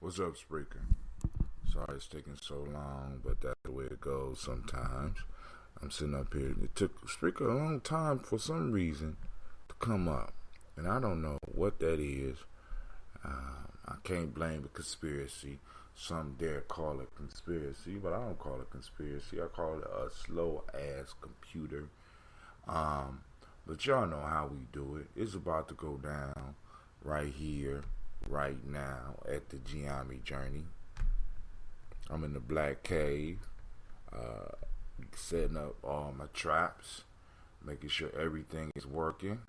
What's up, Spreaker? Sorry it's taking so long, but that's the way it goes sometimes. I'm sitting up here. It took Spreaker a long time for some reason to come up, and I don't know what that is. I can't blame the conspiracy. Some dare call it conspiracy, but I don't call it conspiracy. I call it a slow-ass computer. But y'all know how we do it. It's about to go down right here, right now, at the Gye-Nyame journey. I'm in the Black Cave, setting up all my traps, making sure everything is working,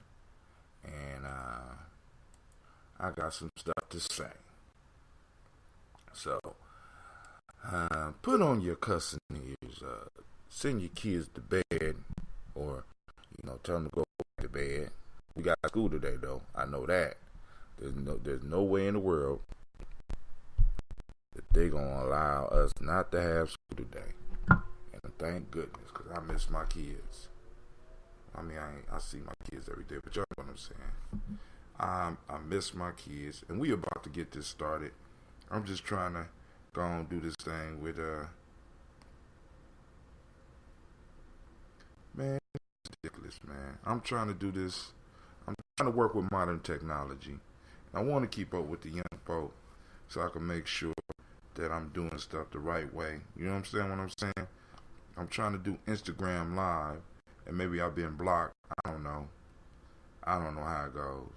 and I got some stuff to say. So, put on your cussing ears, send your kids to bed, or, tell them to go to bed. We got school today, though. I know that. There's no way in the world that they're going to allow us not to have school today. And thank goodness, because I miss my kids. I mean, I see my kids every day, but y'all know what I'm saying. I miss my kids, and we about to get this started. I'm just trying to go and do this thing with, man, it's ridiculous, man. I'm trying to do this. I'm trying to work with modern technology. I want to keep up with the young folk so I can make sure that I'm doing stuff the right way. You know what I'm saying? I'm trying to do Instagram Live, and maybe I've been blocked. I don't know how it goes,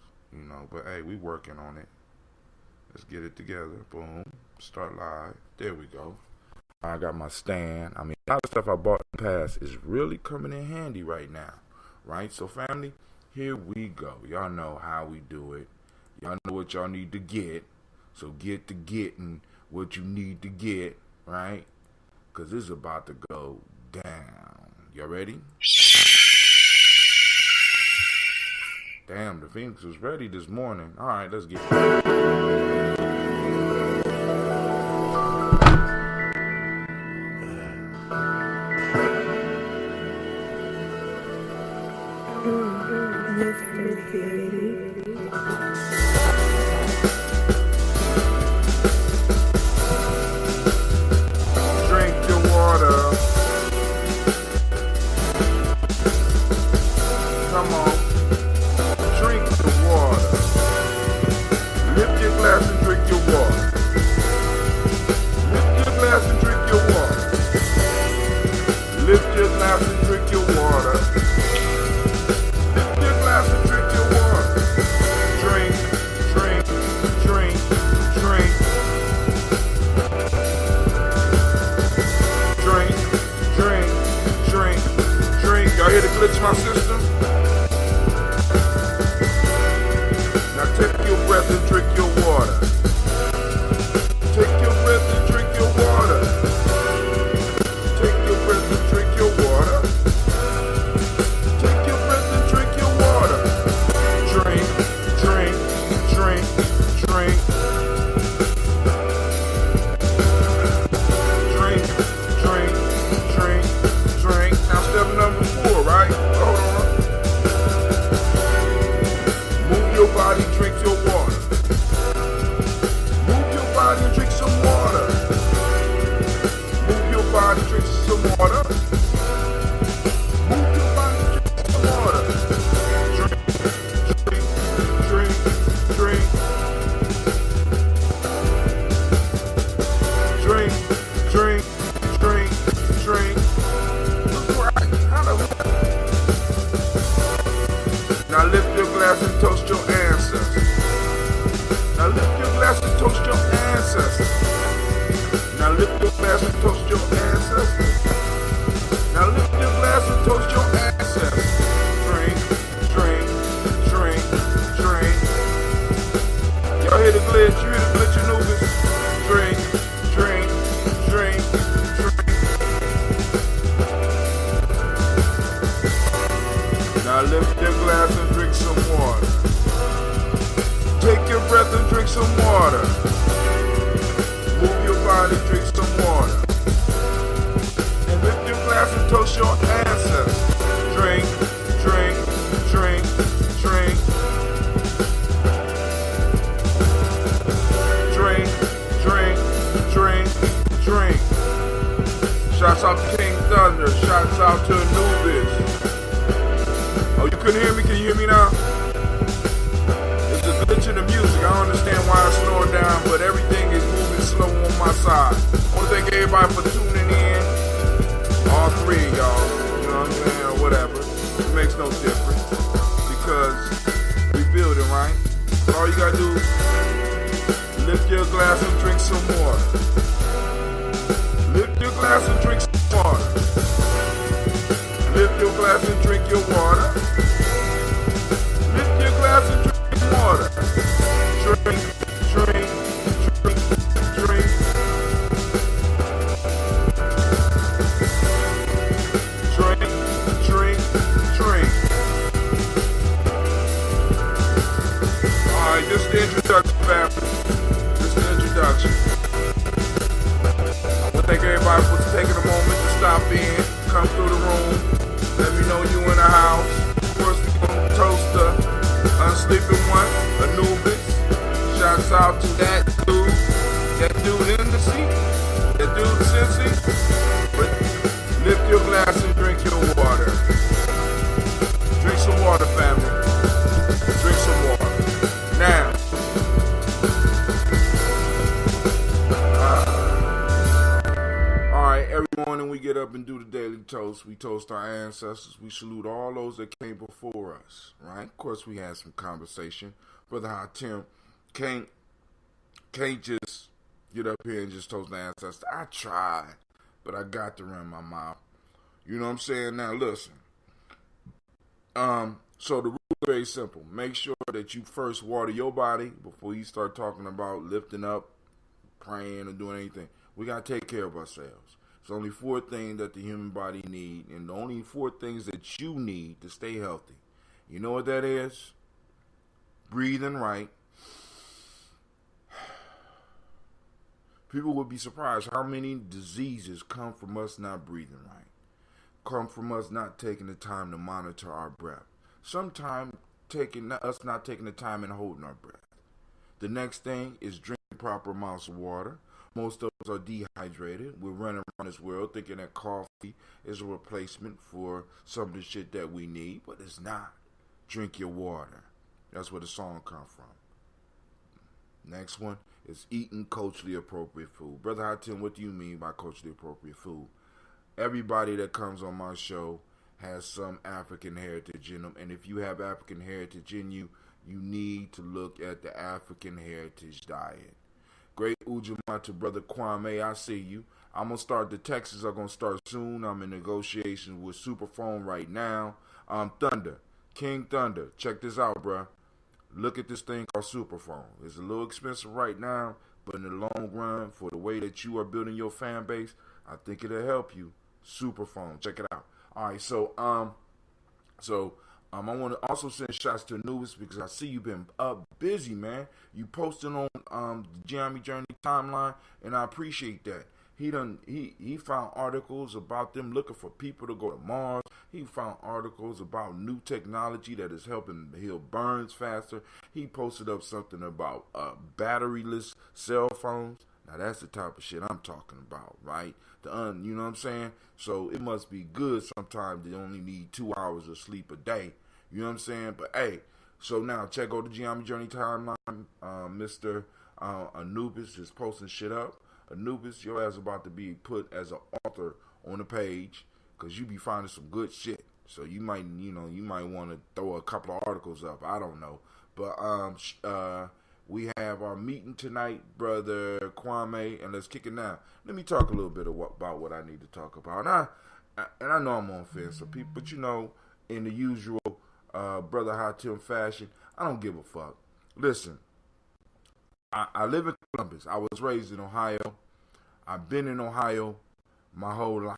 but hey, we working on it. Let's get it together. Boom. Start live. There we go. I got my stand. I mean, a lot of stuff I bought in the past is really coming in handy right now. Right? So, family, here we go. Y'all know how we do it. Y'all know what y'all need to get. So get to getting what you need to get. Right? Because this is about to go down. Y'all ready? Damn, the Phoenix was ready this morning. All right, let's get it. Drink your water. Come on. Drink the water. Lift your glass and drink your water. Lift your glass and drink your water. Lift your glass and drink your water. Lift your glass and drink your water. Drink, drink, drink, drink. Drink, drink, drink, drink. Y'all hear the glitch in my system? Take your breath and drink your water. Take your breath and drink your water. Take your breath and drink your water. Take your breath and drink your water. Drink, drink, drink, drink. Drink, drink, drink, drink. Now step number 4, right? Hold on. Move your body, drink your water. Move your body and drink some water. Move your body, drink some water. Move your body, drink some water. Drink, drink, drink, drink. Drink, drink, drink, drink. Right. Now lift your glass and toast your ancestors. Now lift your glass and toast your ancestors. Now lift your glass and toast your ancestors. Now lift your glass and toast your ancestors. Drink, drink, drink, drink. Y'all hear the glitch? You hear the glitch, Anubis? Drink, drink, drink, drink. Now lift your glass and drink some water. Take your breath and drink some water. Move your body, drink some water. And lift your glass and toast your ancestors. Drink, drink, drink, drink. Drink, drink. Shouts out to King Thunder. Shouts out to Anubis. Oh, you couldn't hear me? Can you hear me now? It's a glitch in the music. I don't understand why I slowed down, but everything is moving slow on my side. I want to thank everybody for tuning in. All three of y'all. You know what I'm saying? Or whatever. It makes no difference. Because we building, right? So all you gotta do is lift your glass and drink some water. Lift your glass and drink some water. Lift your glass and drink your water. Lift your glass and drink your water. Drink, drink, drink, drink. Drink, drink, drink. Alright, this is the introduction, family. This is the introduction. I want to thank everybody for taking a moment to stop in, come through the room, let me know you in the house. Of course, we're going to toast the unsleeping one, Anubis. Shouts out to that dude in the seat, that dude Cincy. But lift your glass and drink your water. Drink some water, family. Drink some water. Now, every morning we get up and do the daily toast. We toast our ancestors. We salute all those that came before us, right? Of course, we had some conversation. Brother Hatim can't just get up here and just toast the ancestors. I tried, but I got to run my mouth. You know what I'm saying? Now, listen. So the rule is very simple. Make sure that you first water your body before you start talking about lifting up, praying, or doing anything. We got to take care of ourselves. There's only 4 things that the human body needs, and the only 4 things that you need to stay healthy. You know what that is? Breathing right. People would be surprised how many diseases come from us not breathing right. Come from us not taking the time to monitor our breath. Sometimes us not taking the time and holding our breath. The next thing is drinking proper amounts of water. Most of us are dehydrated. We're running around this world thinking that coffee is a replacement for some of the shit that we need, but it's not. Drink your water. That's where the song comes from. Next one is eating culturally appropriate food. Brother Hatim, what do you mean by culturally appropriate food? Everybody that comes on my show has some African heritage in them, and if you have African heritage in you, you need to look at the African heritage diet. Great Ujaama to Brother Kwame, I see you. I'm going to start, the Texas are going to start soon. I'm in negotiations with Superphone right now. Thunder, King Thunder, check this out, bruh. Look at this thing called Superphone. It's a little expensive right now, but in the long run, for the way that you are building your fan base, I think it'll help you. Superphone, check it out. All right, so I want to also send shots to Anubis because I see you've been busy, man. You posting on the Gye-Nyame Journey timeline, and I appreciate that. He found articles about them looking for people to go to Mars. He found articles about new technology that is helping heal burns faster. He posted up something about batteryless cell phones. Now that's the type of shit I'm talking about, right? You know what I'm saying? So it must be good sometimes they only need 2 hours of sleep a day. You know what I'm saying? But hey, so now check out the Gye-Nyame Journey timeline. Mr. Anubis is posting shit up. Anubis, your ass about to be put as an author on the page because you be finding some good shit. So you might want to throw a couple of articles up. I don't know. But we have our meeting tonight, Brother Kwame, and let's kick it now. Let me talk a little bit about what I need to talk about. And I know I'm on fence for people, but in the usual Brother Hatim fashion, I don't give a fuck. Listen, I live in Columbus. I was raised in Ohio. I've been in Ohio my whole life.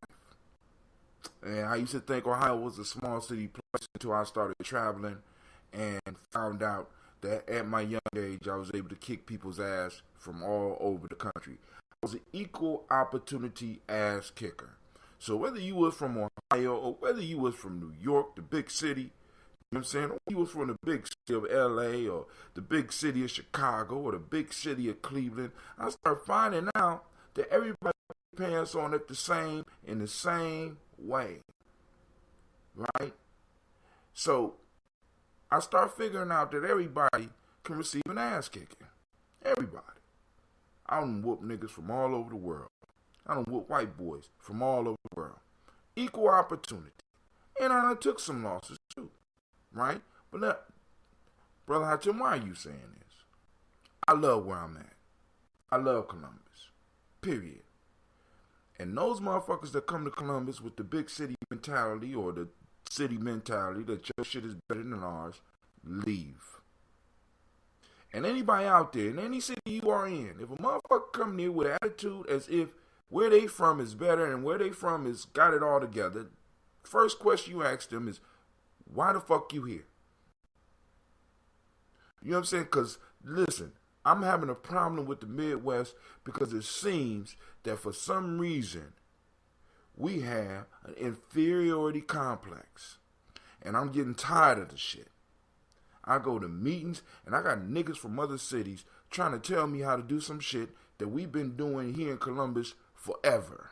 And I used to think Ohio was a small city place until I started traveling and found out that at my young age, I was able to kick people's ass from all over the country. I was an equal opportunity ass kicker. So whether you was from Ohio or whether you was from New York, the big city, you know what I'm saying? Or you was from the big city of LA or the big city of Chicago or the big city of Cleveland, I started finding out that everybody pants on in the same way, right? So I start figuring out that everybody can receive an ass kicking. Everybody. I done whoop niggas from all over the world. I done whoop white boys from all over the world. Equal opportunity. And I done took some losses too, right? But now, Brother Hachim, why are you saying this? I love where I'm at. I love Columbus. Period. And those motherfuckers that come to Columbus with the big city mentality or the city mentality that your shit is better than ours, leave. And anybody out there, in any city you are in, if a motherfucker come near with attitude as if where they from is better and where they from is got it all together, first question you ask them is, why the fuck you here? You know what I'm saying? Because, listen, I'm having a problem with the Midwest because it seems that for some reason we have an inferiority complex. And I'm getting tired of the shit. I go to meetings and I got niggas from other cities trying to tell me how to do some shit that we've been doing here in Columbus forever.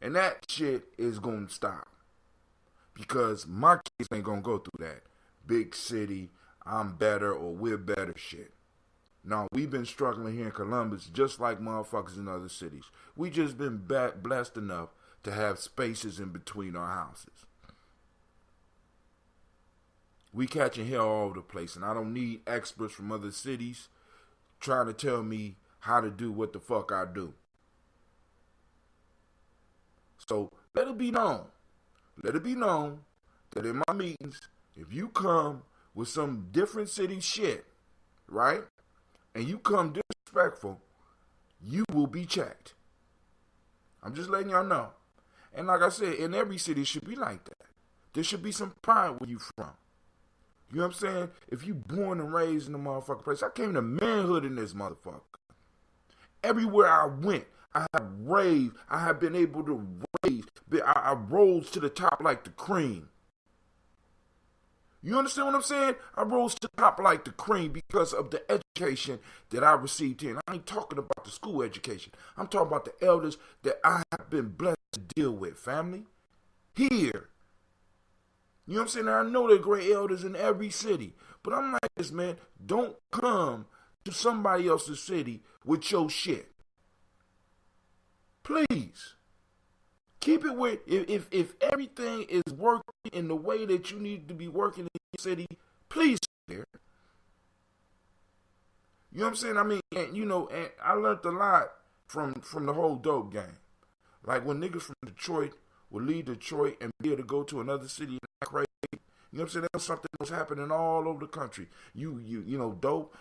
And that shit is going to stop. Because my kids ain't going to go through that big city, I'm better or we're better shit. No, we've been struggling here in Columbus just like motherfuckers in other cities. We just been blessed enough to have spaces in between our houses. We catching hell all over the place, and I don't need experts from other cities trying to tell me how to do what the fuck I do. So let it be known. Let it be known that in my meetings, if you come with some different city shit, right, and you come disrespectful, you will be checked. I'm just letting y'all know. And like I said, in every city it should be like that. There should be some pride where you from. You know what I'm saying? If you born and raised in the motherfucking place, I came to manhood in this motherfucker. Everywhere I went, I have raved. I have been able to rave. I rose to the top like the cream. You understand what I'm saying? I rose to the top like the cream because of the education that I received here. And I ain't talking about the school education. I'm talking about the elders that I have been blessed to deal with, family. Here. You know what I'm saying? I know there are great elders in every city. But I'm like this, man. Don't come to somebody else's city with your shit. Please. Keep it where, if everything is working in the way that you need to be working in your city, please stay there. You know what I'm saying? I mean, and I learned a lot from the whole dope game. Like when niggas from Detroit would leave Detroit and be able to go to another city and act crazy. You know what I'm saying? That was something that was happening all over the country. You know, dope.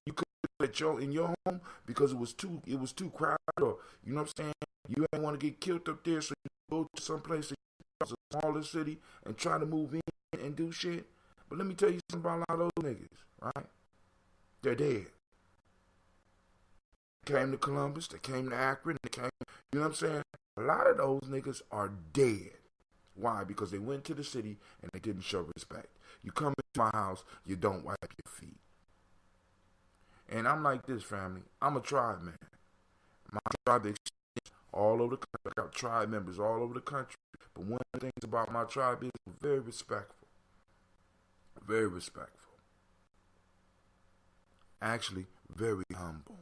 You couldn't in your home because it was too crowded, or you know what I'm saying? You ain't want to get killed up there, so you go to some place that's a smaller city and try to move in and do shit. But let me tell you something about a lot of those niggas, right? They're dead. They came to Columbus, they came to Akron, you know what I'm saying? A lot of those niggas are dead. Why? Because they went to the city and they didn't show respect. You come into my house, you don't wipe your feet. And I'm like this, family. I'm a tribe man. My tribe extends all over the country. I got tribe members all over the country. But one of the things about my tribe is very respectful. Very respectful. Actually, very humble.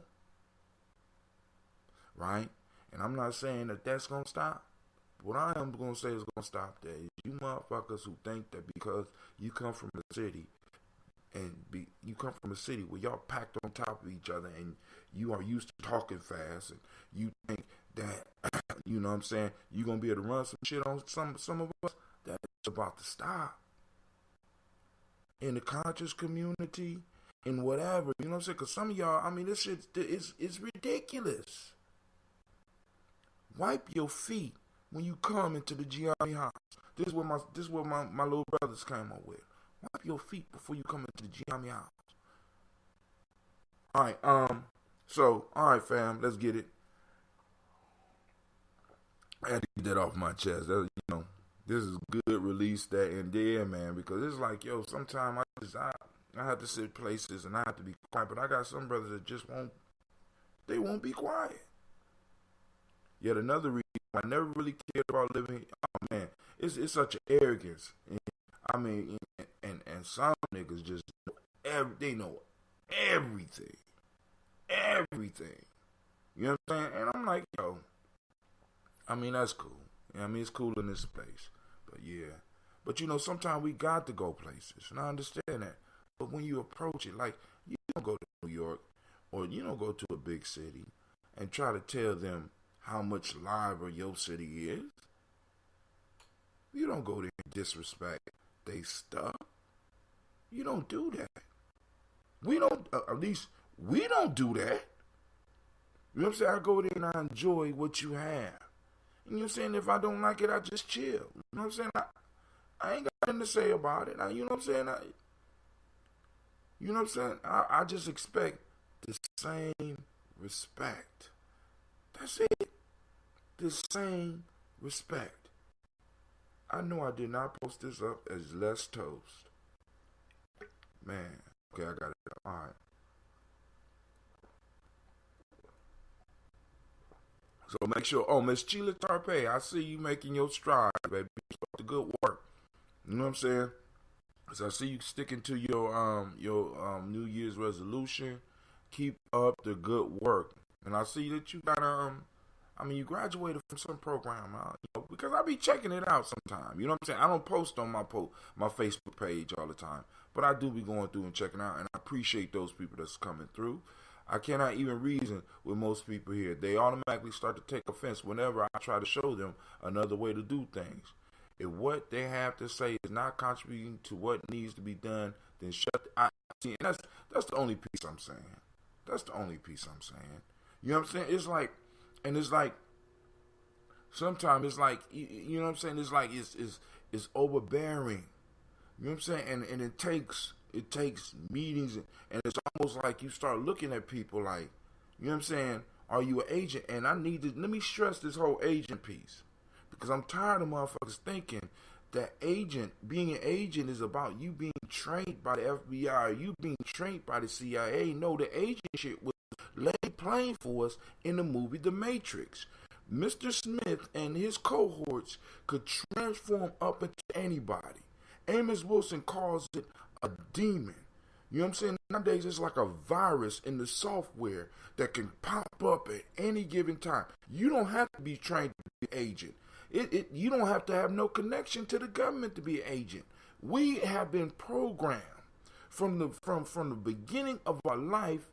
Right? And I'm not saying that that's going to stop. What I am going to say is going to stop that is you motherfuckers who think that because you come from a city and you come from a city where y'all packed on top of each other and you are used to talking fast and you think that, you know what I'm saying, you're going to be able to run some shit on some of us, that's about to stop. In the conscious community, in whatever, you know what I'm saying, because some of y'all, I mean, this shit is ridiculous. Wipe your feet when you come into the Gye-Nyame house. This is what my little brothers came up with. Wipe your feet before you come into the Gye-Nyame house. Alright, alright fam, let's get it. I had to get that off my chest. This is good, release that and there, man, because it's like, yo, sometimes I have to sit places and I have to be quiet, but I got some brothers that just won't be quiet. Yet another reason I never really cared about living. Oh man, it's such an arrogance. And, I mean, and some niggas just they know everything, everything. You know what I'm saying? And I'm like, yo, I mean that's cool. You know what I mean, it's cool in this place, but yeah. But you know, sometimes we got to go places, and I understand that. But when you approach it, like you don't go to New York or you don't go to a big city and try to tell them how much liver your city is. You don't go there and disrespect they stuff. You don't do that. We don't, at least we don't do that. You know what I'm saying? I go there and I enjoy what you have. And you know what I'm saying? If I don't like it, I just chill. You know what I'm saying? I ain't got nothing to say about it. You know what I'm saying? You know what I'm saying? I just expect the same respect. That's it. The same respect. I know I did not post this up as less toast. Man. Okay, I got it. Alright. So make sure, Miss Sheila Tarpey, I see you making your stride, baby. Keep up the good work. You know what I'm saying? So I see you sticking to your New Year's resolution. Keep up the good work. And I see that you got you graduated from some program, because I be checking it out sometime. You know what I'm saying? I don't post on my Facebook page all the time, but I do be going through and checking out, and I appreciate those people that's coming through. I cannot even reason with most people here. They automatically start to take offense whenever I try to show them another way to do things. If what they have to say is not contributing to what needs to be done, then see, and that's the only piece I'm saying. That's the only piece I'm saying. You know what I'm saying? It's like, sometimes it's like, you know what I'm saying? It's like it's overbearing. You know what I'm saying? And it takes meetings, and it's almost like you start looking at people like, you know what I'm saying? Are you an agent? And let me stress this whole agent piece, because I'm tired of motherfuckers thinking that being an agent is about you being trained by the FBI or you being trained by the CIA. No, the agent shit was laid plain for us in the movie The Matrix. Mr. Smith and his cohorts could transform up into anybody. Amos Wilson calls it a demon. You know what I'm saying? Nowadays it's like a virus in the software that can pop up at any given time. You don't have to be trained to be an agent. You don't have to have no connection to the government to be an agent. We have been programmed from the beginning of our life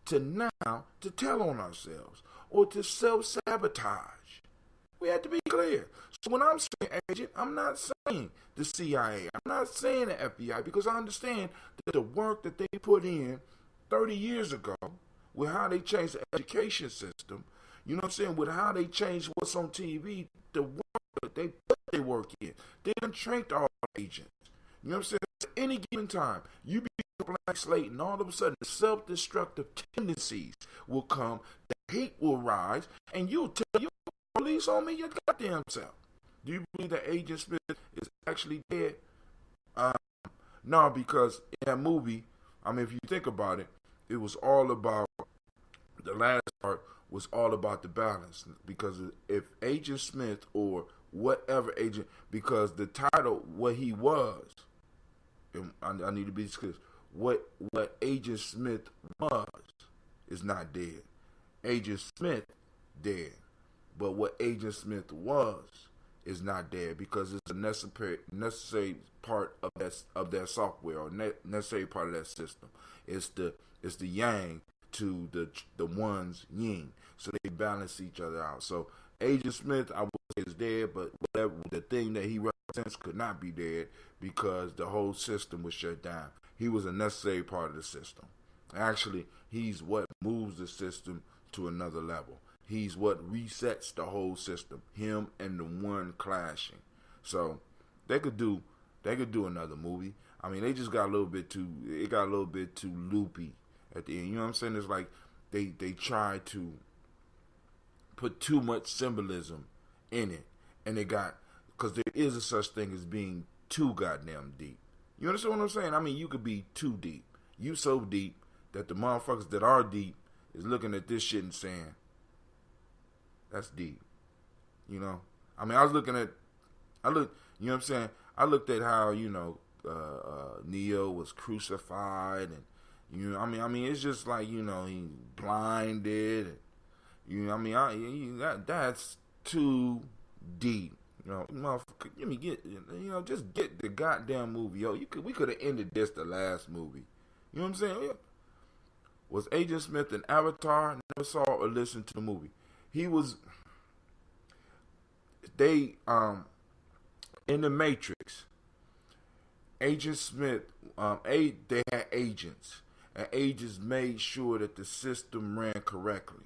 to now to tell on ourselves or to self-sabotage. We have to be clear. So when I'm saying agent, I'm not saying the CIA. I'm not saying the FBI, because I understand that the work that they put in 30 years ago with how they changed the education system, you know what I'm saying, with how they changed what's on TV, the work that they put their work in. They done trained all agents. You know what I'm saying? At any given time, you be a blank slate, and all of a sudden the self-destructive tendencies will come, the hate will rise, and you'll tell your police on me your goddamn self. Do you believe that Agent Smith is actually dead? No, because in that movie, if you think about it, it was all about, the last part was all about the balance. Because if Agent Smith or whatever agent, because the title, what he was, and I need to be clear, what Agent Smith was is not dead. Agent Smith dead. But what Agent Smith was is not dead, because it's a necessary part of that software, or necessary part of that system. It's the yang to the one's yin, so they balance each other out. So Agent Smith, I would say, is dead, but whatever the thing that he represents could not be dead, because the whole system was shut down. He was a necessary part of the system. Actually, he's what moves the system to another level. He's what resets the whole system. Him and the one clashing. So they could do another movie. They just got a little bit too loopy at the end. You know what I'm saying? It's like they try to put too much symbolism in it, and because there is a such thing as being too goddamn deep. You understand what I'm saying? You could be too deep. You so deep that the motherfuckers that are deep is looking at this shit and saying, That's deep. You know, I mean, I look, you know what I'm saying? I looked at how, Neo was crucified, and it's just like, he blinded, and, that's too deep. Motherfucker, just get the goddamn movie, yo. We could have ended this the last movie. You know what I'm saying? Was Agent Smith an Avatar? Never saw or listened to the movie. He was. They in the Matrix. Agent Smith. They had agents, and agents made sure that the system ran correctly,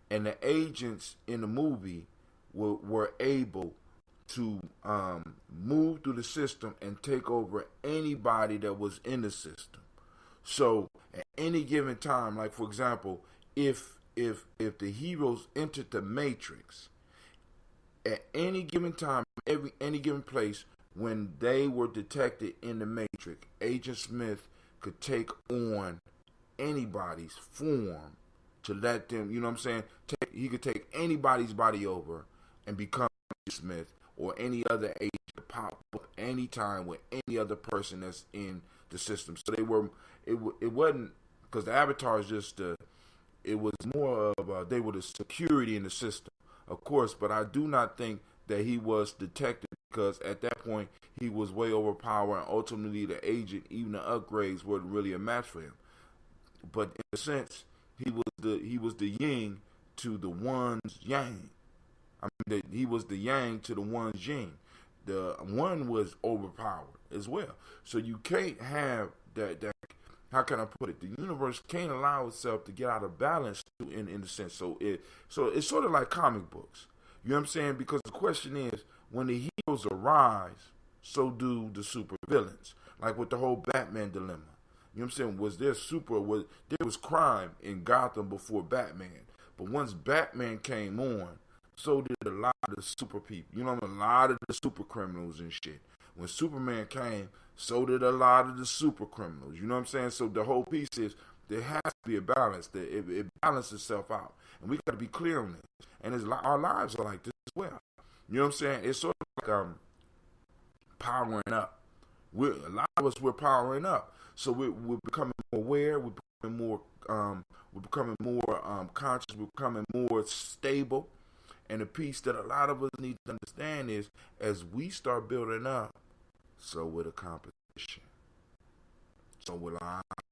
and the agents in the movie were able to move through the system and take over anybody that was in the system. So at any given time, like for example, if the heroes entered the Matrix, at any given time, any given place, when they were detected in the Matrix, Agent Smith could take on anybody's form to let them, you know what I'm saying? He could take anybody's body over and become Agent Smith, or any other agent to pop up anytime with any other person that's in the system. So it wasn't, because the Avatar is just it was more of they were the security in the system, of course. But I do not think that he was detected, because at that point he was way overpowered, and ultimately the agent, even the upgrades, wasn't really a match for him. But in a sense, he was the yin to the one's yang. He was the yang to the one's yin. The one was overpowered as well. So you can't have that. How can I put it? The universe can't allow itself to get out of balance in a sense. So it's sort of like comic books. You know what I'm saying? Because the question is, when the heroes arise, so do the super villains. Like with the whole Batman dilemma. You know what I'm saying? There was crime in Gotham before Batman. But once Batman came on, so did a lot of the super people. You know, a lot of the super criminals and shit. When Superman came, so did a lot of the super criminals. You know what I'm saying? So the whole piece is, there has to be a balance. It balances itself out. And we got to be clear on this. And our lives are like this as well. You know what I'm saying? It's sort of like powering up. A lot of us, we're powering up. So we're becoming more aware. We're becoming more conscious. We're becoming more stable. And the piece that a lot of us need to understand is, as we start building up, so will the competition. So will our eyes.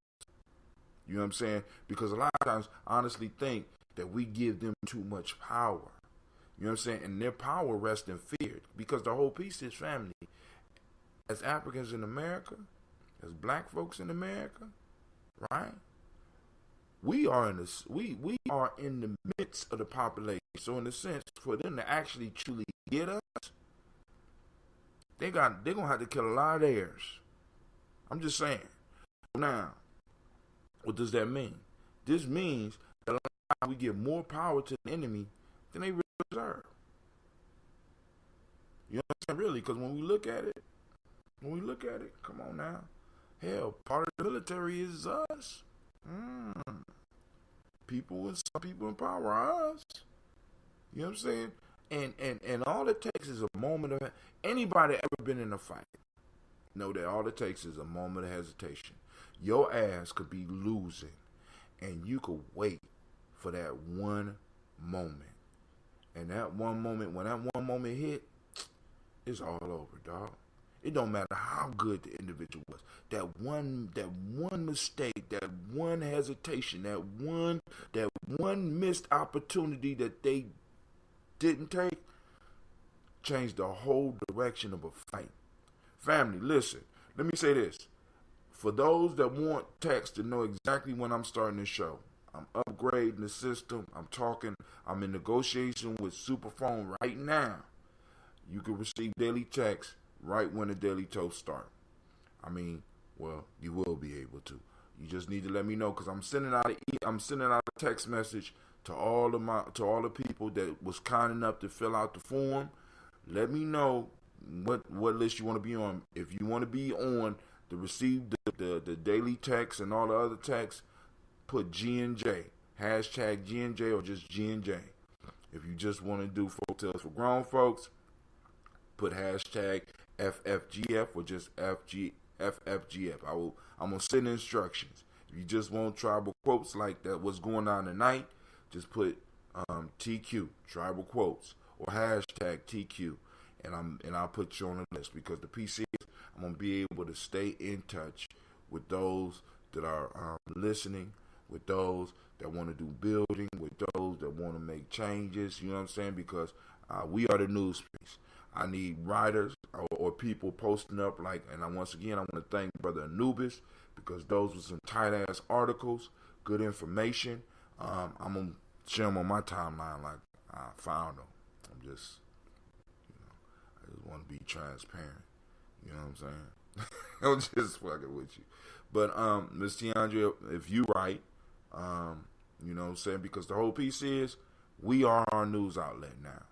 You know what I'm saying? Because a lot of times, I honestly think that we give them too much power. You know what I'm saying? And their power rests in fear. Because the whole piece is family. As Africans in America, as black folks in America, right? We are in the midst of the population. So in a sense, for them to actually truly get us, they're gonna have to kill a lot of theirs. I'm just saying. Now, what does that mean? This means that a lot of times we give more power to the enemy than they really deserve. You know what I'm saying? Really, because when we look at it, come on now. Hell, part of the military is us. Some people in power are us. You know what I'm saying? And all it takes is a moment of, anybody ever been in a fight know that all it takes is a moment of hesitation. Your ass could be losing, and you could wait for that one moment. And that one moment, when that one moment hit, it's all over, dog. It don't matter how good the individual was. That one mistake, that one hesitation, that one missed opportunity that they didn't take, changed the whole direction of a fight. Family, listen. Let me say this. For those that want text to know exactly when I'm starting the show, I'm upgrading the system. I'm in negotiation with Superphone right now. You can receive daily text right when the daily toast start. You will be able to. You just need to let me know, because I'm sending out a text message to all the people that was kind enough to fill out the form. Let me know what list you want to be on. If you want to be on to receive the daily text and all the other texts, put G&J, hashtag G&J, or just G&J. If you just want to do folk tales for grown folks, put hashtag FFGF or just FFGF. I'm gonna send instructions. If you just want tribal quotes like that, what's going on tonight, just put TQ tribal quotes or hashtag TQ, and I'll put you on the list, because the PC is, I'm gonna be able to stay in touch with those that are listening, with those that want to do building, with those that want to make changes. You know what I'm saying? Because we are the news piece. I need writers or people posting up and once again, I want to thank Brother Anubis, because those were some tight ass articles, good information. I'm gonna share them on my timeline like I found them. I just want to be transparent. You know what I'm saying? I'm just fucking with you. But Miss Tiandra, if you write, you know what I'm saying, because the whole piece is we are our news outlet now.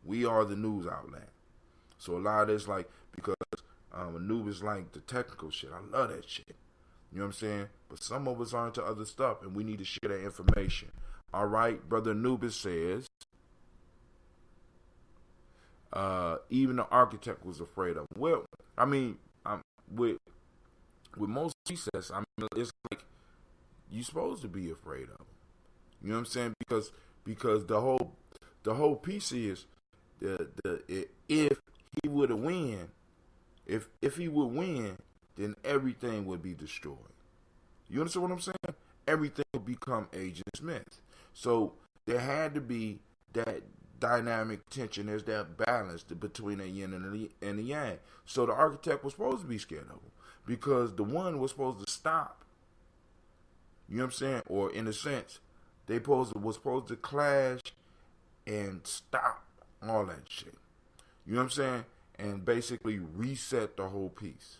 We are the news outlet. So a lot of this, because Anubis like the technical shit. I love that shit. You know what I'm saying? But some of us are into other stuff, and we need to share that information. All right, Brother Anubis says, even the architect was afraid of him. Well, I mean, with most recess, I mean, it's like you're supposed to be afraid of him. You know what I'm saying? Because the whole piece is if he would have win, if he would win, then everything would be destroyed. You understand what I'm saying? Everything would become Agent Smith. So there had to be that dynamic tension. There's that balance between the yin and the yang. So the architect was supposed to be scared of him, because the one was supposed to stop. You know what I'm saying? Or in a sense, they was supposed to clash and stop all that shit. You know what I'm saying? And basically reset the whole piece.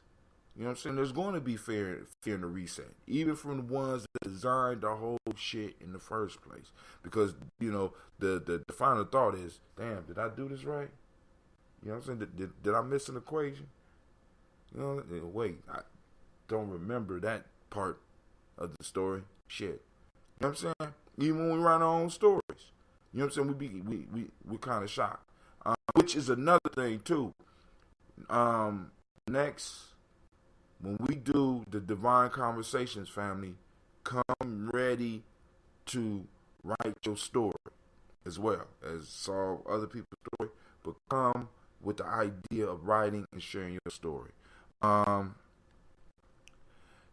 You know what I'm saying? There's going to be fear in the reset, even from the ones that designed the whole shit in the first place. Because, you know, the final thought is, damn, did I do this right? You know what I'm saying? Did I miss an equation? You know, wait, I don't remember that part of the story. Shit. You know what I'm saying? Even when we write our own stories. You know what I'm saying? We kind of shocked. Which is another thing, too. Next, when we do the Divine Conversations, family, come ready to write your story as well as solve other people's story, but come with the idea of writing and sharing your story.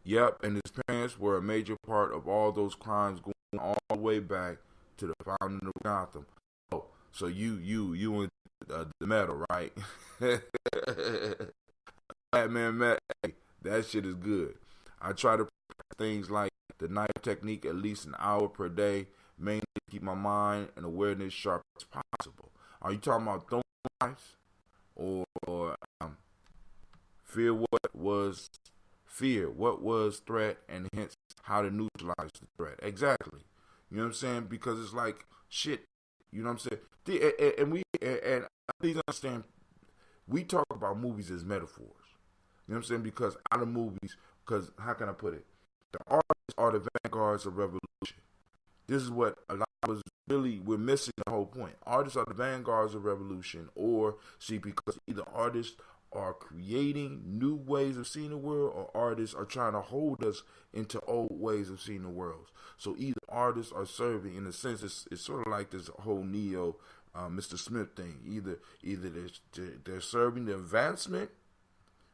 Yep, and his parents were a major part of all those crimes going all the way back to the founding of Gotham. Oh, so you and the metal, right? Batman, hey, that shit is good. I try to practice things like the knife technique at least an hour per day, mainly to keep my mind and awareness sharp as possible. Are you talking about throwing knives? Or fear? What was fear? What was threat? And hence how to neutralize the threat. Exactly. You know what I'm saying? Because it's like shit. You know what I'm saying? And please understand, we talk about movies as metaphors. You know what I'm saying? Because out of movies, because how can I put it? The artists are the vanguards of revolution. This is what a lot of us we're missing the whole point. Artists are the vanguards of revolution, or see, because either artists are creating new ways of seeing the world, or artists are trying to hold us into old ways of seeing the world. So either artists are serving, in a sense, it's sort of like this whole Neo, Mr. Smith thing. Either they're serving the advancement,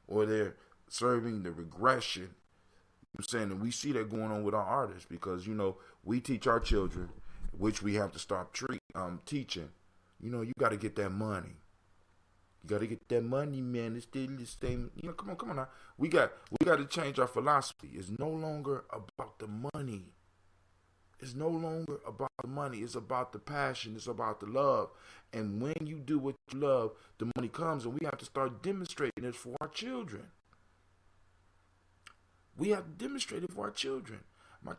or they're serving the regression. You know what I'm saying? And we see that going on with our artists, because, you know, we teach our children, which we have to stop teaching. You know, you got to get that money. You got to get that money, man. It's still the same. You know, come on now. We got to change our philosophy. It's no longer about the money. It's no longer about the money. It's about the passion. It's about the love. And when you do what you love, the money comes, and we have to start demonstrating it for our children. We have to demonstrate it for our children. My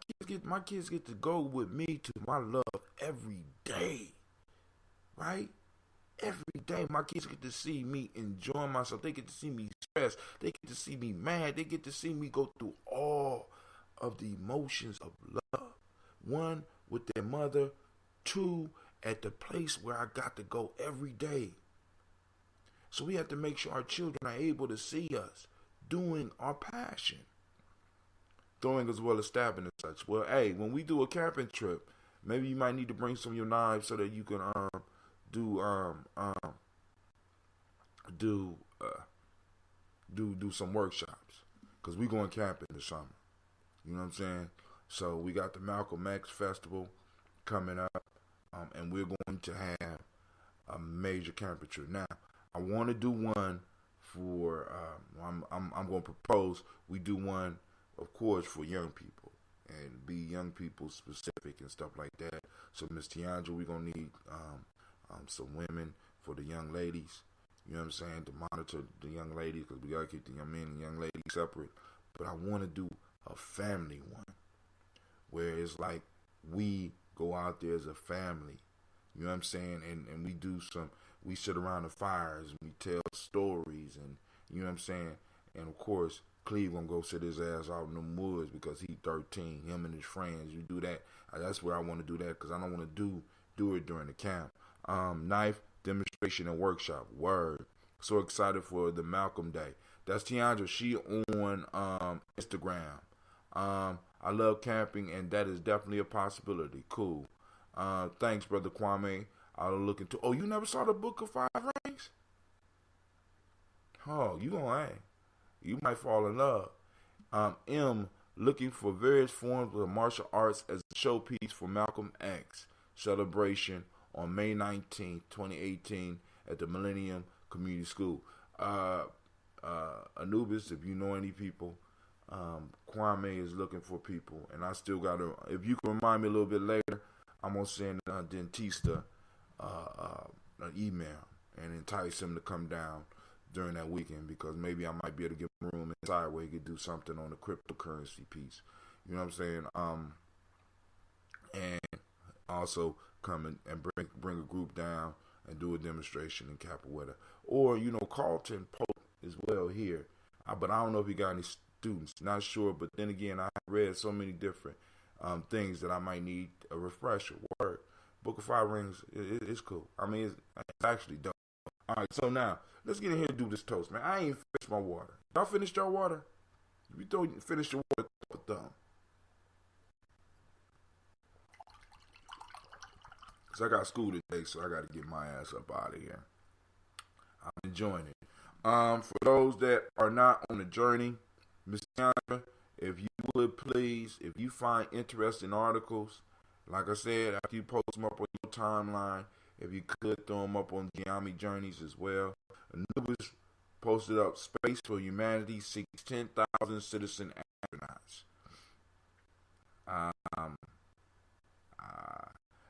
kids get to go with me to my love every day. Right? Every day, my kids get to see me enjoying myself. They get to see me stressed. They get to see me mad. They get to see me go through all of the emotions of love. One, with their mother. Two, at the place where I got to go every day. So we have to make sure our children are able to see us doing our passion. Throwing as well as stabbing and such. Well, hey, when we do a camping trip, maybe you might need to bring some of your knives so that you can do some workshops. Cause we going camping this summer. You know what I'm saying? So we got the Malcolm X Festival coming up, and we're going to have a major camping trip. Now, I want to do one for. I'm going to propose we do one, of course, for young people and be young people specific and stuff like that. So, Miss Tiandra, we're gonna need some women for the young ladies. You know what I'm saying? To monitor the young ladies, because we gotta keep the young men and young ladies separate. But I want to do a family one where it's like we go out there as a family. You know what I'm saying? And we sit around the fires and we tell stories, and you know what I'm saying? And of course, Cleve gonna go sit his ass out in the woods because he 13, him and his friends. You do that. That's where I want to do that, because I don't want to do it during the camp. Knife demonstration and workshop. Word. So excited for the Malcolm Day. That's Tiandra. She on Instagram. I love camping, and that is definitely a possibility. Cool. Thanks, Brother Kwame. I'll look into. Oh, you never saw the Book of Five Rings? Oh, you might fall in love. M, looking for various forms of martial arts as a showpiece for Malcolm X celebration on May 19th, 2018 at the Millennium Community School. Anubis, if you know any people, Kwame is looking for people, and I still got to, if you can remind me a little bit later, I'm going to send Dentista an email and entice him to come down during that weekend, because maybe I might be able to give him room inside where he could do something on the cryptocurrency piece. You know what I'm saying? And also come and bring a group down and do a demonstration in Capoeira. Or, Carlton Pope as well here. But I don't know if he got any students. Not sure. But then again, I read so many different things that I might need a refresher. Word. Book of Five Rings, it's cool. I mean, it's actually dope. All right, so now, let's get in here and do this toast, man. I ain't finished my water. Y'all finished your water? If you don't finish your water, throw a thumb. Because I got school today, so I got to get my ass up out of here. I'm enjoying it. For those that are not on the journey, Ms. Tiandra, if you would please, if you find interesting articles, like I said, after you post them up on your timeline, if you could throw them up on Gye-Nyame Journeys as well. Anubis posted up Space for Humanity seeks 10,000 citizen astronauts.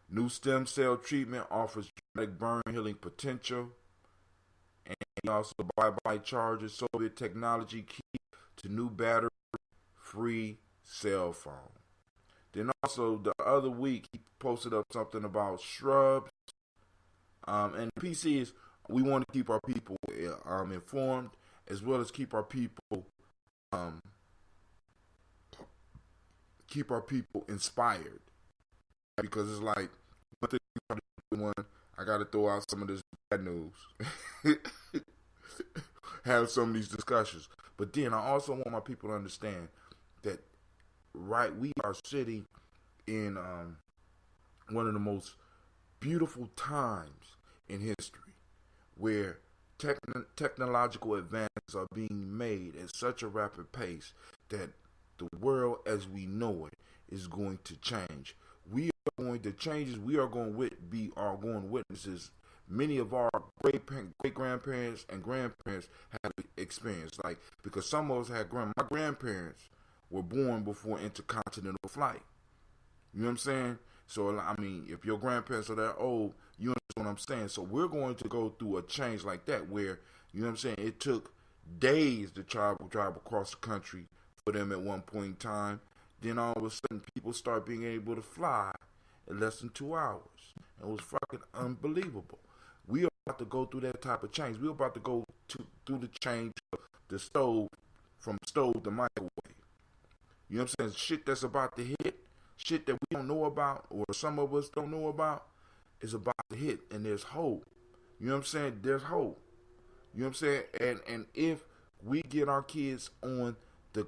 New stem cell treatment offers dramatic burn healing potential. And also bye-bye charges Soviet technology key to new battery-free cell phone. Then also the other week he posted up something about shrubs. And the PC is, we want to keep our people informed, as well as keep our people inspired. Because it's like, I got to throw out some of this bad news. Have some of these discussions. But then I also want my people to understand that, we are sitting in one of the most beautiful times in history, where technological advances are being made at such a rapid pace that the world as we know it is going to change. We are going to change. We are going to be witnesses. Many of our great grandparents and grandparents have experienced, because some of us had my grandparents were born before intercontinental flight. You know what I'm saying? So, I mean, if your grandparents are that old, you understand what I'm saying? So we're going to go through a change like that where, you know what I'm saying, it took days to drive across the country for them at one point in time. Then all of a sudden, people start being able to fly in less than 2 hours. It was fucking unbelievable. We are about to go through that type of change. We're about to go through the change of the stove, from stove to microwave. You know what I'm saying? Shit that's about to hit, shit that we don't know about, or some of us don't know about. is about to hit, and there's hope. You know what I'm saying? There's hope. You know what I'm saying? And if we get our kids on the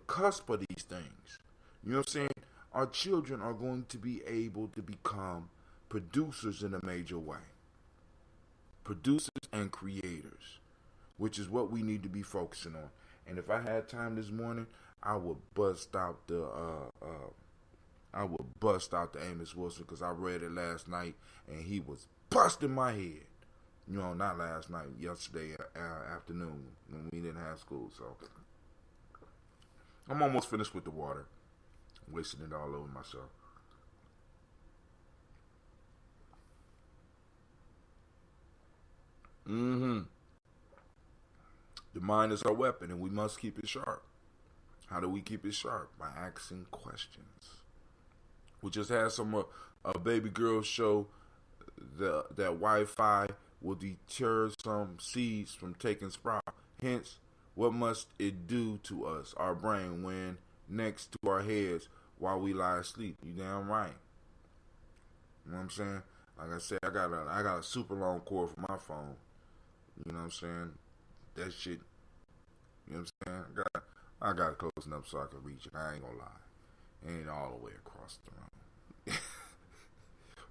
cusp of these things, you know what I'm saying? Our children are going to be able to become producers in a major way. Producers and creators, which is what we need to be focusing on. And if I had time this morning, I would bust out the Amos Wilson, because I read it last night and he was busting my head. You know, not last night, yesterday afternoon when we didn't have school. So I'm almost finished with the water. I'm wasting it all over myself. The mind is our weapon, and we must keep it sharp. How do we keep it sharp? By asking questions. We just had a baby girl show that Wi-Fi will deter some seeds from taking sprout. Hence, what must it do to us, our brain, when next to our heads while we lie asleep? You damn right. You know what I'm saying? Like I said, I got a super long cord for my phone. You know what I'm saying? That shit. You know what I'm saying? I got it close enough so I can reach it. I ain't gonna lie. It ain't all the way across the room.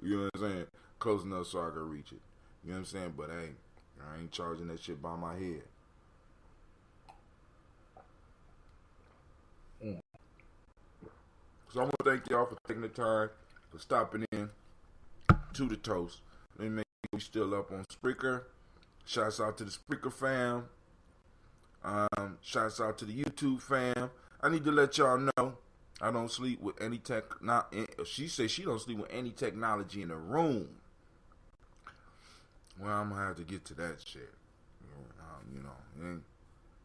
You know what I'm saying? Close enough so I can reach it. You know what I'm saying? But hey, I ain't charging that shit by my head. So I want to thank y'all for taking the time, for stopping in to the toast. Let me make sure we still up on Spreaker. Shouts out to the Spreaker fam. Shouts out to the YouTube fam. I need to let y'all know I don't sleep with any tech. She says she don't sleep with any technology in the room. Well, I'm gonna have to get to that shit. You know, and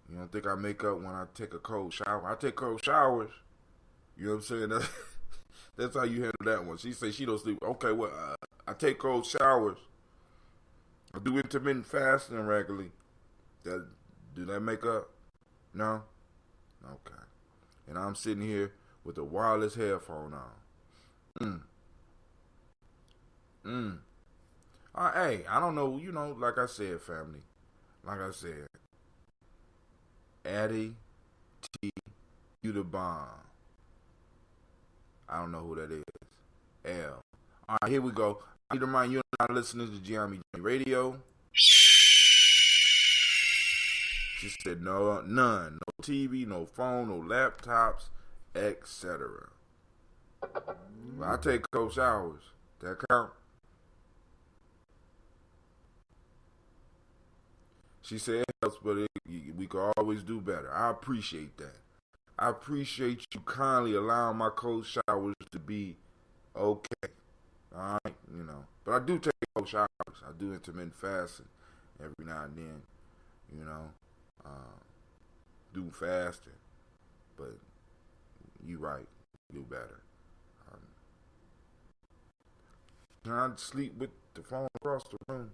you don't think I make up when I take a cold shower? I take cold showers. You know what I'm saying? That's how you handle that one. She says she don't sleep. Okay, well, I take cold showers. I do intermittent fasting regularly. Do that make up? No? Okay. And I'm sitting here with a wireless headphone on. Hey, I don't know, you know, like I said, family. Like I said, Addie T. You the bomb. I don't know who that is. L. Alright, here we go. I need to remind you not listening to Gye-Nyame Radio. She said no, none. No TV, no phone, no laptops, etc. Well, I take cold showers. That count? She said it helps, but we could always do better. I appreciate that. I appreciate you kindly allowing my cold showers to be okay. Alright, you know. But I do take cold showers. I do intermittent fasting every now and then. You know. Do fasting. But you right. Do better. I sleep with the phone across the room.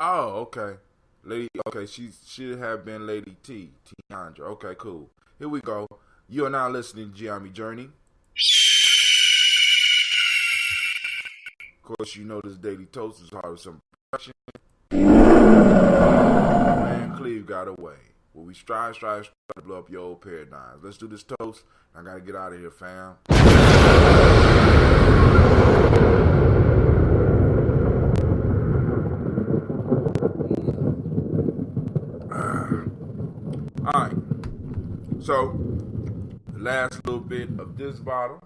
Oh, okay. Lady, okay, she should have been Lady T. Tiandra. Okay, cool. Here we go. You are now listening to Gye-Nyame Journey. Of course, you know this daily toast is hard with some production. Man, Cleve got away. Well, we strive to blow up your old paradigms. Let's do this toast. I gotta get out of here, fam. Alright. So, the last little bit of this bottle.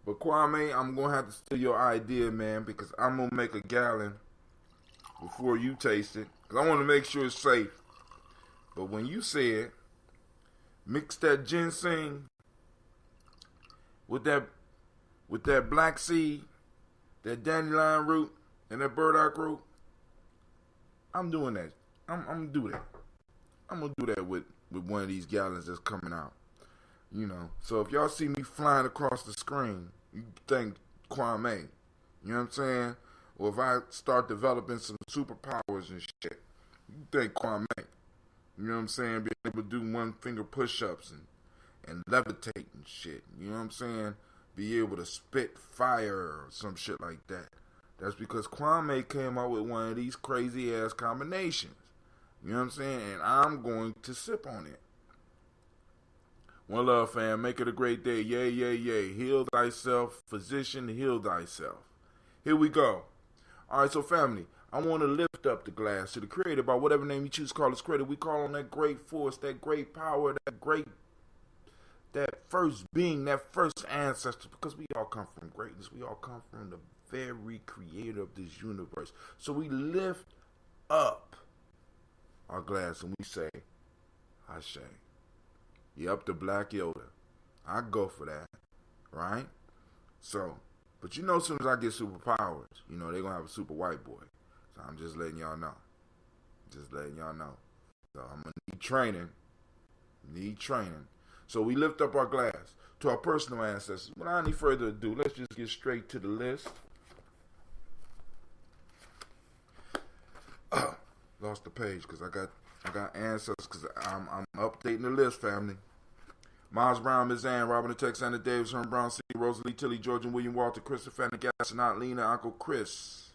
But Kwame, I'm going to have to steal your idea, man, because I'm going to make a gallon before you taste it. Because I want to make sure it's safe. But when you said, mix that ginseng with that black seed, that dandelion root, and that burdock root, I'm doing that. I'm going to do that. I'm going to do that with one of these gallons that's coming out. You know, so if y'all see me flying across the screen, you think Kwame. You know what I'm saying? Or if I start developing some superpowers and shit, you think Kwame. You know what I'm saying? Being able to do one finger push-ups and levitate and shit. You know what I'm saying? be able to spit fire or some shit like that. That's because Kwame came up with one of these crazy ass combinations. You know what I'm saying? And I'm going to sip on it. One love, fam. Make it a great day. Yay, yay, yay. Heal thyself. Physician, heal thyself. Here we go. All right, so family, I want to lift up the glass to the Creator by whatever name you choose to call His Creator. We call on that great force, that great power, that first being, that first ancestor, because we all come from greatness. We all come from the very Creator of this universe. So we lift up our glass and we say, Ashe. You up to Black Yoda. I go for that, right? So, but you know, as soon as I get superpowers, you know, they're going to have a super white boy. So I'm just letting y'all know. Just letting y'all know. So I'm going to need training. So we lift up our glass to our personal ancestors. Without any further ado, let's just get straight to the list. Lost the page because I got ancestors because I'm updating the list, family. Miles Brown, Ms. Ann, Robin the Texander, Davis, Herman Brown, C. Rosalie, Tilly, George, and William Walter, Christopher, Fanny Gasson, Aunt Lena, Uncle Chris,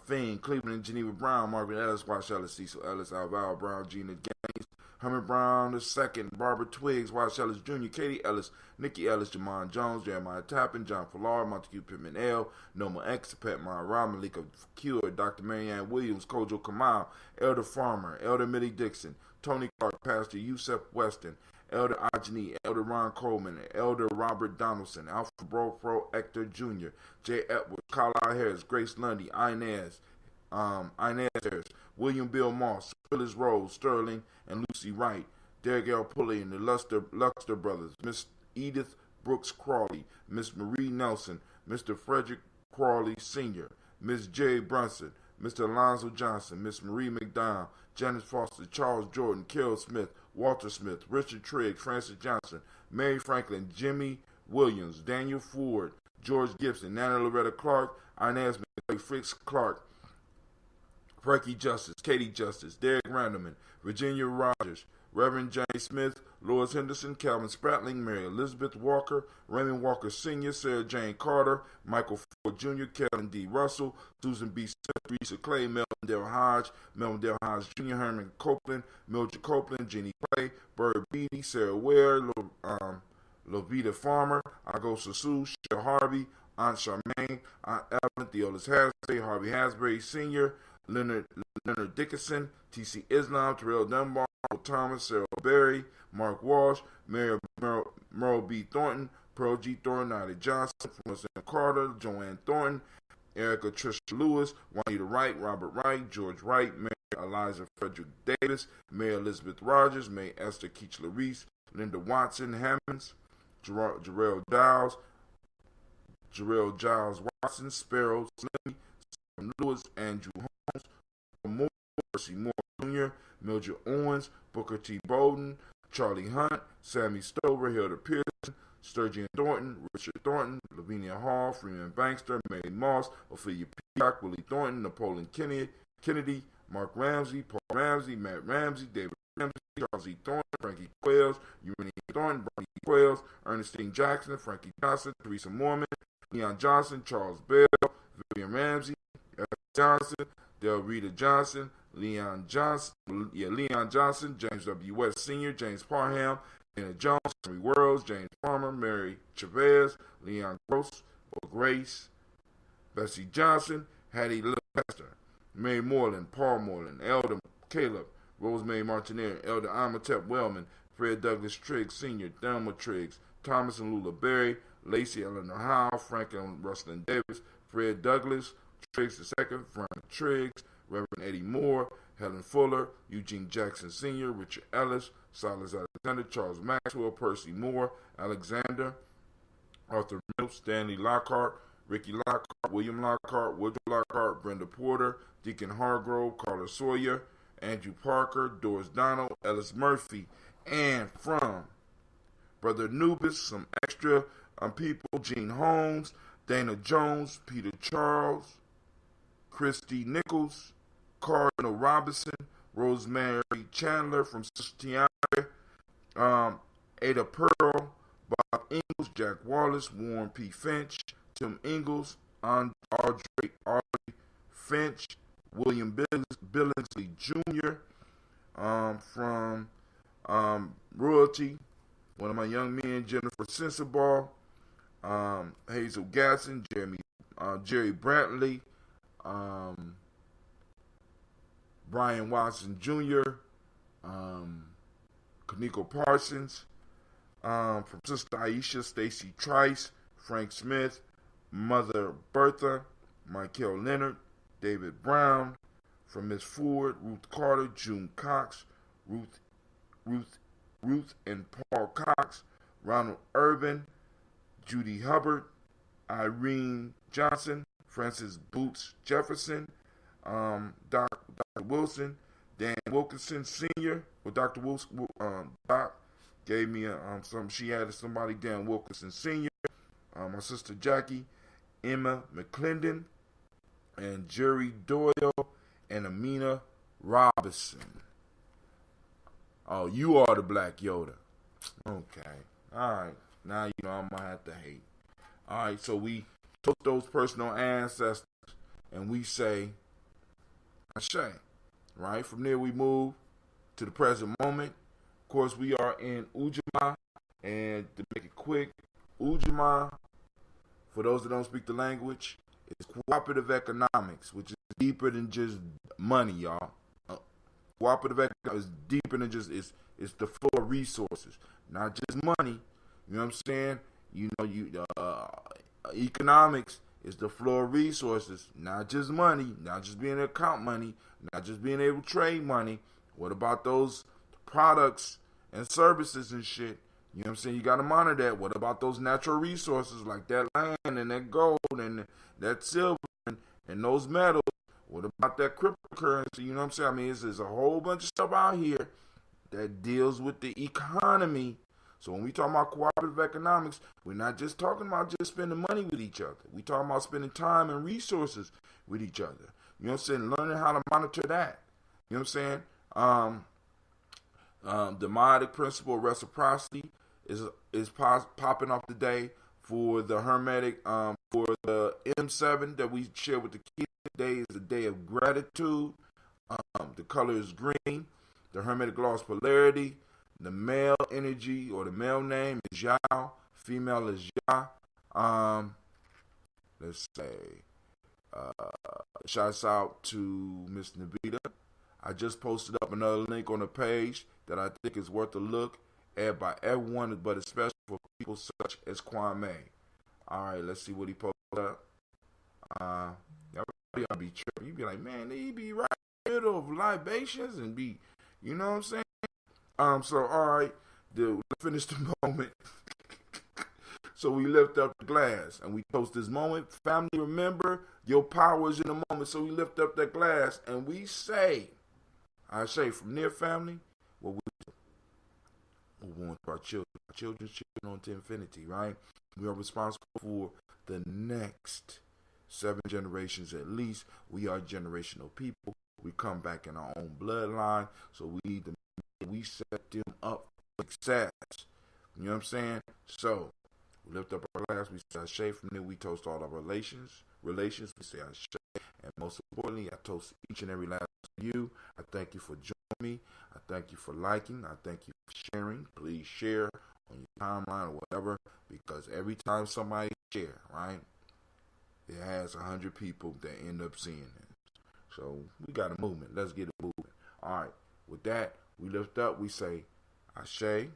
Fiend, Cleveland, and Geneva Brown, Margaret Ellis, Wash Ellis, Cecil Ellis, Alvaro Brown, Gina Gaines, Herman Brown II, Barbara Twiggs, Wash Ellis Jr., Katie Ellis, Nikki Ellis, Jamon Jones, Jeremiah Tappan, John Fallar, Montague Pittman L, Noma X, Pat Myra, Malika Cure, Dr. Marianne Williams, Kojo Kamal, Elder Farmer, Elder Millie Dixon, Tony Clark, Pastor Yusef Weston, Elder Ajani, Elder Ron Coleman, Elder Robert Donaldson, Alfred Pro Hector Jr., J. Edwards, Carlisle Harris, Grace Lundy, Inez Harris, William Bill Moss, Phyllis Rose, Sterling, and Lucy Wright, Derek L. Pulley and the Luxter brothers, Miss Edith Brooks Crawley, Miss Marie Nelson, Mr. Frederick Crawley Sr., Miss J. Brunson, Mr. Alonzo Johnson, Miss Marie McDonald, Janice Foster, Charles Jordan, Carol Smith, Walter Smith, Richard Trigg, Francis Johnson, Mary Franklin, Jimmy Williams, Daniel Ford, George Gibson, Nana Loretta Clark, Inez McCoy, Fritz Clark, Frankie Justice, Katie Justice, Derek Randleman, Virginia Rogers, Reverend James Smith, Lois Henderson, Calvin Spratling, Mary Elizabeth Walker, Raymond Walker Sr., Sarah Jane Carter, Michael Ford Jr., Kellen D. Russell, Susan B. Smith, Risa Clay, Melvin Dale Hodge Jr., Herman Copeland, Mildred Copeland, Jenny Clay, Bird Beatty, Sarah Ware, Lovita Farmer, Agosa Sue, Cheryl Harvey, Aunt Charmaine, Aunt Evelyn, Theolis Hasbury, Harvey Hasbury Sr., Leonard Dickinson, T.C. Islam, Terrell Dunbar, Thomas, Sarah Berry, Mark Walsh, Merle B. Thornton, Pearl G. Thornton, Ida Johnson, Florence M. Carter, Joanne Thornton, Erica Trisha Lewis, Juanita Wright, Robert Wright, George Wright, Mary Eliza Frederick Davis, Mary Elizabeth Rogers, May Esther Keachler Reese, Linda Watson Hammonds, Jarrell Giles Watson, Sparrow Slim, Sam Lewis, Andrew Holmes, Percy Moore Jr., Mildred Owens, Booker T. Bowden, Charlie Hunt, Sammy Stover, Hilda Pearson, Sturgeon Thornton, Richard Thornton, Lavinia Hall, Freeman Bankster, Mary Moss, Ophelia Peacock, Willie Thornton, Napoleon Kennedy, Mark Ramsey, Paul Ramsey, Matt Ramsey, David Ramsey, Charles E. Thornton, Frankie Quails, Urania Thornton, Barney Quails, Ernestine Jackson, Frankie Johnson, Teresa Mormon, Leon Johnson, Charles Bell, Vivian Ramsey, Eric Johnson, Del Rita Johnson, Leon Johnson, James W. West Sr., James Parham, Anna Jones, Henry Worlds, James Farmer, Mary Chavez, Leon Gross, or Grace, Bessie Johnson, Hattie Lester, Mary Moreland, Paul Moreland, Elder Caleb, Rosemary Martineau, Elder Amatep Wellman, Fred Douglas Triggs Sr., Thelma Triggs, Thomas and Lula Berry, Lacey Eleanor Howe, Franklin Rustlin Davis, Fred Douglas, Triggs II, Frank Triggs, Reverend Eddie Moore, Helen Fuller, Eugene Jackson Sr., Richard Ellis, Silas Alexander, Charles Maxwell, Percy Moore, Alexander, Arthur Mill, Stanley Lockhart, Ricky Lockhart, William Lockhart, Woodrow Lockhart, Brenda Porter, Deacon Hargrove, Carla Sawyer, Andrew Parker, Doris Donald, Ellis Murphy, and from Brother Nubis, some extra people, Gene Holmes, Dana Jones, Peter Charles, Christy Nichols, Cardinal Robinson, Rosemary Chandler from Sister Tiana, Ada Pearl, Bob Ingalls, Jack Wallace, Warren P. Finch, Tim Ingalls, Audrey Finch, William Billingsley Jr. From Royalty, one of my young men, Jennifer Sensabaugh, Hazel Gasson, Jerry Brantley, Brian Watson Jr., Kaniko Parsons, from Sister Aisha, Stacy Trice, Frank Smith, Mother Bertha, Michael Leonard, David Brown, from Miss Ford, Ruth Carter, June Cox, Ruth and Paul Cox, Ronald Urban, Judy Hubbard, Irene Johnson, Francis Boots Jefferson, Dr. Wilson, Dan Wilkinson Sr. Well, Dr. Wilson, Doc gave me she added somebody, Dan Wilkinson Sr., my sister Jackie, Emma McClendon, and Jerry Doyle, and Amina Robinson. Oh, you are the Black Yoda. Okay. Alright. Now you know I'm going to have to hate. Alright, so we took those personal ancestors and we say, Ashe. Right? From there we move to the present moment. Of course, we are in Ujaama. And to make it quick, Ujaama, for those that don't speak the language, is cooperative economics, which is deeper than just money, y'all. Cooperative economics is deeper than just, it's the flow of resources, not just money. You know what I'm saying? Economics is the flow of resources, not just money, not just being able to count money, not just being able to trade money. What about those products and services and shit? You know what I'm saying? You got to monitor that. What about those natural resources like that land and that gold and that silver and those metals? What about that cryptocurrency? You know what I'm saying? I mean, there's a whole bunch of stuff out here that deals with the economy. So when we talk about cooperative economics, we're not just talking about just spending money with each other. We're talking about spending time and resources with each other. You know what I'm saying? Learning how to monitor that. You know what I'm saying? The Modic principle of reciprocity is popping off today for the Hermetic, for the M7 that we share with the kids. Today is a day of gratitude. The color is green. The Hermetic law is polarity. The male energy or the male name is Yao. Female is Ya. Let's say, shouts out to Miss Navita. I just posted up another link on the page that I think is worth a look at by everyone, but especially for people such as Kwame. All right, let's see what he posted up. Y'all be tripping. You be like, man, they be right in the middle of libations and be, you know what I'm saying? So all right, let's finish the moment. So we lift up the glass and we toast this moment. Family, remember your power is in the moment. So we lift up that glass and we say, I say, from near family, what we want for our children's children on to infinity, right? We are responsible for the next 7 generations at least. We are generational people. We come back in our own bloodline, so we set them up for success. You know what I'm saying? So we lift up our glass, we say Ashe. From there we toast all our relations. We say Ashe. And most importantly, I toast each and every last of you. I thank you for joining me. I thank you for liking. I thank you for sharing. Please share on your timeline or whatever, because every time somebody share, right, it has 100 people that end up seeing it. So we got a movement. Let's get it moving. All right. With that, we lift up. We say, Ashe. Where's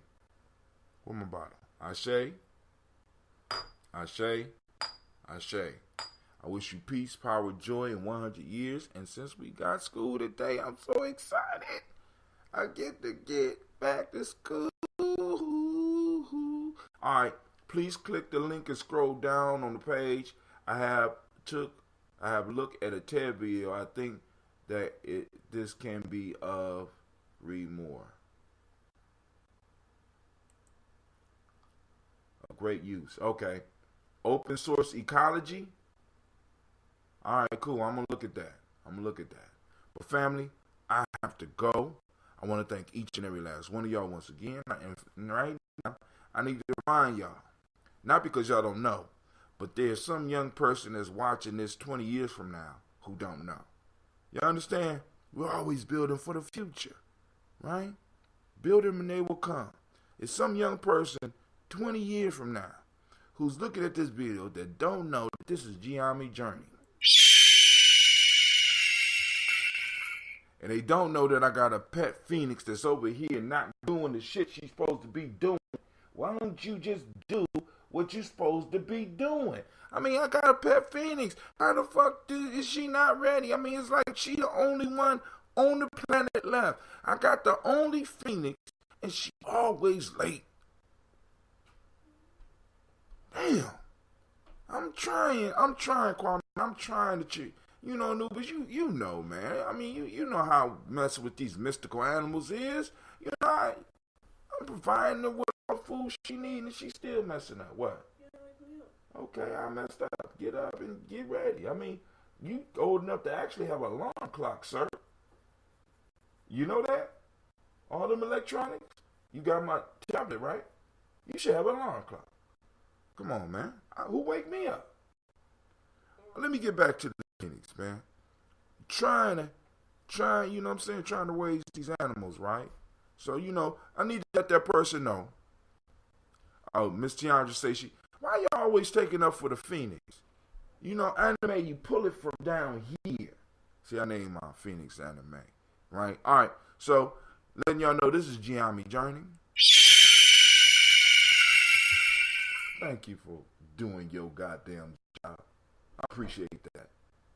my bottle? Ashe. Ashe. Ashe. I wish you peace, power, joy in 100 years. And since we got school today, I'm so excited. I get to get back to school. All right. Please click the link and scroll down on the page. I have looked at a TED video. I think that this can be of read more. A great use. Okay. Open source ecology. All right, cool. I'm going to look at that. But family, I have to go. I want to thank each and every last one of y'all once again. And right now, I need to remind y'all, not because y'all don't know, but there's some young person that's watching this 20 years from now who don't know. You understand? We're always building for the future, right? Build them and they will come. It's some young person 20 years from now who's looking at this video that don't know that this is Gye-Nyame journey. And they don't know that I got a pet phoenix that's over here not doing the shit she's supposed to be doing. Why don't you just do what you're supposed to be doing? I mean, I got a pet phoenix. How the fuck is she not ready? I mean, it's like she the only one on the planet left. I got the only phoenix, and she always late. Damn. I'm trying, Kwame. I'm trying to cheat. You know, Nubis, you know, man. I mean, you know how messing with these mystical animals is. You know, I'm providing her with all the food she needs, and she's still messing up. What? Okay, I messed up. Get up and get ready. I mean, you old enough to actually have an alarm clock, sir. You know that? All them electronics? You got my tablet, right? You should have an alarm clock. Come on, man. Who wake me up? Let me get back to the Phoenix, man. Trying, you know what I'm saying? Trying to raise these animals, right? So, you know, I need to let that person know. Oh, Miss Tiandra say why you always taking up for the Phoenix? You know, anime, you pull it from down here. See, I named my Phoenix anime, right? All right, so letting y'all know this is Gye-Nyame Journey. Thank you for doing your goddamn job. I appreciate that.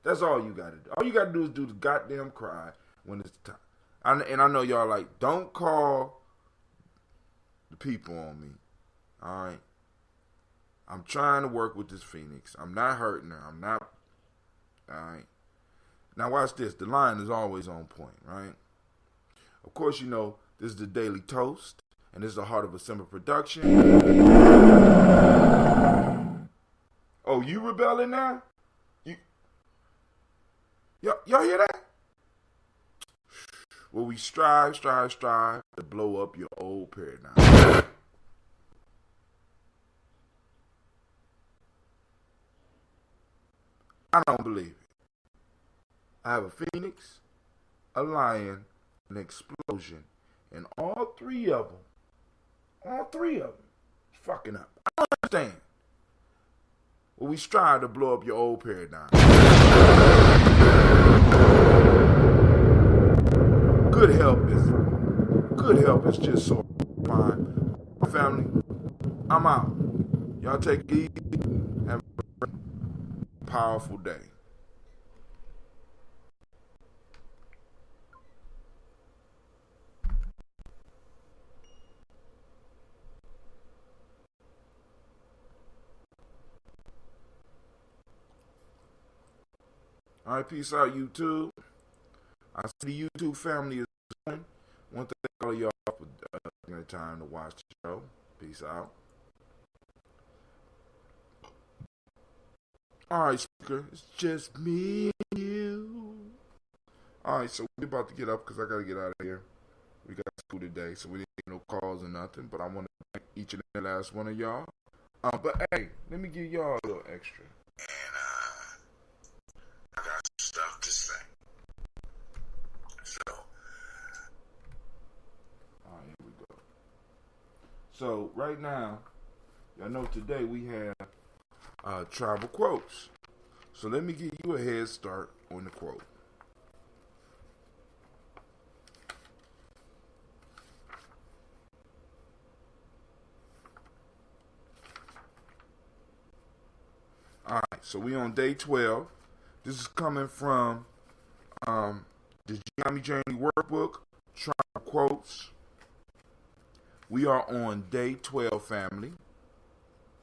That's all you got to do. All you got to do is do the goddamn cry when it's time. And I know y'all like, don't call the people on me. All right? I'm trying to work with this Phoenix. I'm not hurting her. I'm not. All right? Now watch this. The line is always on point, right? Of course, you know, this is the Daily Toast. And this is the Heart of a Simple production. Oh, you rebelling now? Y'all hear that? Well, we strive to blow up your old paradigm. I don't believe it. I have a phoenix, a lion, an explosion, and all three of them, fucking up. I don't understand. Well, we strive to blow up your old paradigm. Good help is just so fine. My family, I'm out. Y'all take it easy. Have a powerful day. All right, peace out, YouTube. I see the YouTube family is doing. I want to thank all of y'all for taking the time to watch the show. Peace out. All right, speaker, it's just me and you. All right, so we're about to get up because I got to get out of here. We got school today, so we didn't get no calls or nothing. But I want to thank each and every last one of y'all. But hey, let me give y'all a little extra. I got stuff to say. So, all right, here we go. So, right now, y'all know today we have travel quotes. So, let me give you a head start on the quote. All right, so we on day 12. This is coming from the Gye-Nyame Journey Workbook, Travel Quotes. We are on day 12, family.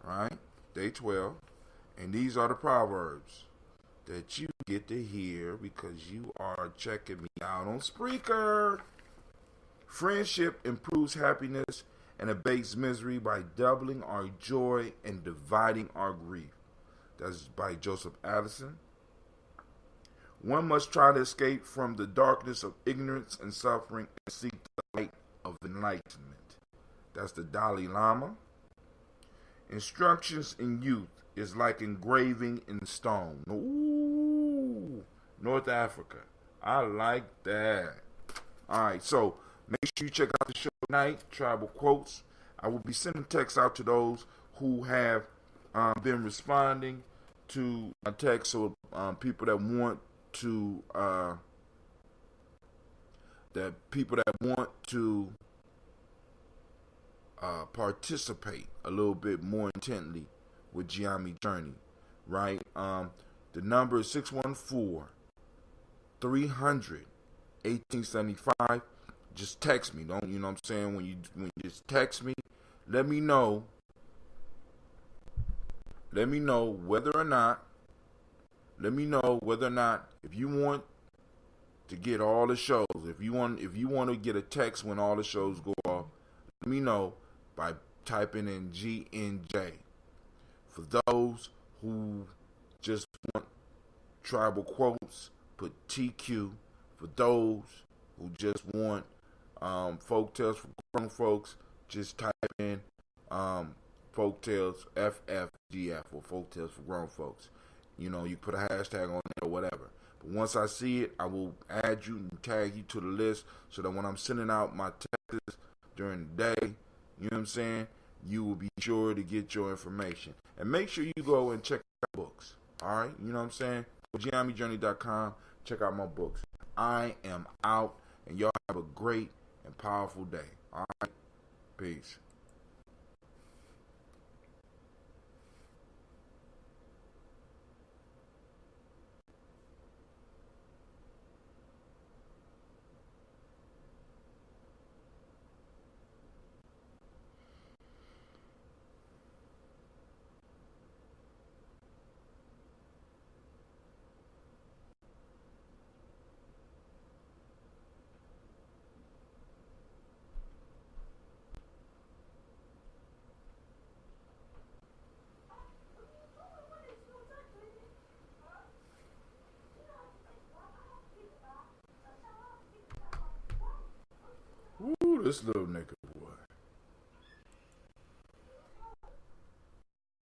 All right, day 12. And these are the proverbs that you get to hear because you are checking me out on Spreaker. Friendship improves happiness and abates misery by doubling our joy and dividing our grief. That's by Joseph Addison. One must try to escape from the darkness of ignorance and suffering and seek the light of enlightenment. That's the Dalai Lama. Instructions in youth is like engraving in stone. Ooh, North Africa. I like that. All right, so make sure you check out the show tonight, Tribal Quotes. I will be sending texts out to those who have been responding to a text, so people that want to participate a little bit more intently with Gye-Nyame Journey, right? The number is 614-300-1875. Just text me. Don't, you know what I'm saying? When you just text me, let me know whether or not if you want to get all the shows, if you want to get a text when all the shows go off, let me know by typing in GNJ. For those who just want tribal quotes, put TQ. For those who just want folk tales for grown folks, just type in folk tales FFGF, or folk tales for grown folks. You know, you put a hashtag on it or whatever. But once I see it, I will add you and tag you to the list, so that when I'm sending out my texts during the day, you know what I'm saying, you will be sure to get your information. And make sure you go and check out books. All right? You know what I'm saying? Go to Gye-NyameJourney.com. Check out my books. I am out, and y'all have a great and powerful day. All right? Peace. Ooh, this little nigga.